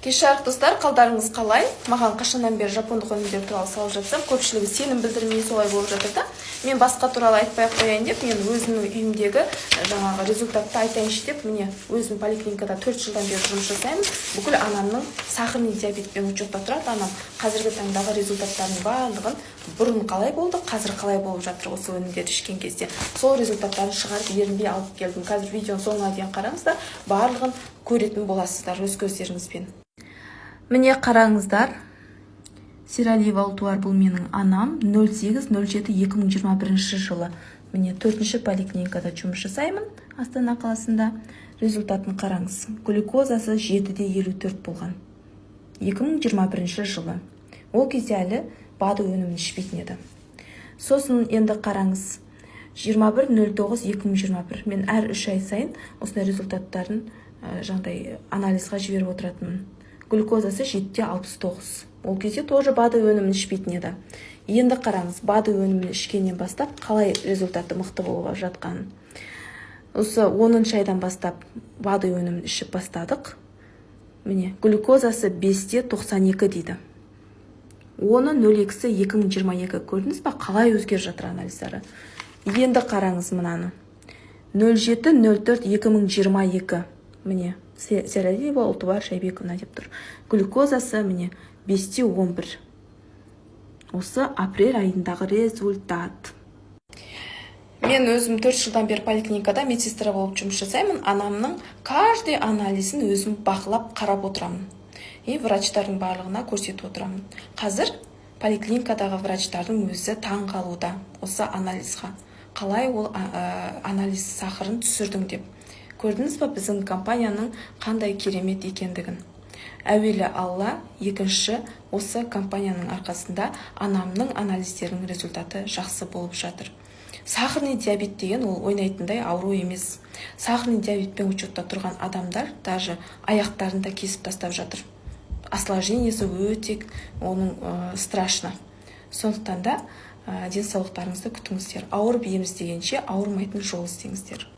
Кешарық достар, қалдарыңыз қалай? Маған қашаннан бері жапондық өнімдер туралы салып жатсам, көпшілігі сенім білдірмей солай болып жатыр да. Мен басқа туралы айтпай қояйын деп, мен өзімнің үйімдегі жаңағы результатты айтайыншы деп, міне өзім поликлиникада 4 жылдан бері жұмыс жасаймын. Бүкіл анамның сахарный диабетпен учетта тұрады. Анам қазіргі таңдағы результаттардың барлығын бұрын қалай болды, қазір қалай болып жатыр осы өнімдерді ішкен кезде. Сол результаттарын шығарып ерінбей алып келдім. Қазір видеоның соңына дейін қараңыздар, барлығын көретін боласыздар өз көздеріңізбен. Міне қараңыздар, Сирали Валтуар бұл менің анам, 08-07-2021 жылы. Міне 4-ші поликлиникада жұмыс жасаймын, Астана қаласында. Результатын қараңыз. Глюкозасы 7-54 болған. 2021 жылы. Ол кезде әлі БАДы өнімін ішпейтін еді. Сосын енді қараңыз. 21-09-2021. Мен әр 3 ай сайын осындай результаттарын жаңдай анализға жіберіп отыратынмын. Глюкозасы 7-69. Ол кезде тоже БАДы өнімін ішпейтін еді. Енді қараңыз, БАДы өнімін ішкеннен бастап қалай результаты мықты болып жатқанын. Осы 10-шы айдан бастап БАДы өнімін ішіп бастадық. Міне, глюкозасы 5-92 дейді. 10-02-2022 көрдіңіз ба? Қалай өзгер жатыр анализдары. Енді қараңыз мынаны. 07-04-2022. Міне, Сирали Валтуар Шайбековна деп тұр. Глюкозасы міне 5-11. Осы апрель айындағы результат. Мен өзім 4 жылдан бері поликлиникада медсестра болып жұмыс жасаймын. Анамның каждый анализін өзім бақылап қарап отырамын. Врачтардың барлығына көрсетіп отырамын. Қазір поликлиникадағы врачтардың өзі таң қалуда осы анализға. Қалай ол анализ сахарын түсірдің деп. Көрдіңіз ба біздің компанияның қандай керемет екендігін? Әуелі Алла, екінші осы компанияның арқасында анамның анализдерінің результаты жақсы болып жатыр. Сахарный диабет деген ол ойнайтындай ауру емес. Сахарный диабетпен учетта тұрған адамдар даже аяқтарында кесіп тастап жатыр. Осложнениесі өте оның страшно. Сондықтан да денсаулықтарыңызды күтіңіздер. Ауырып ем іздегенше ауырмайтын жол іздеңіздер.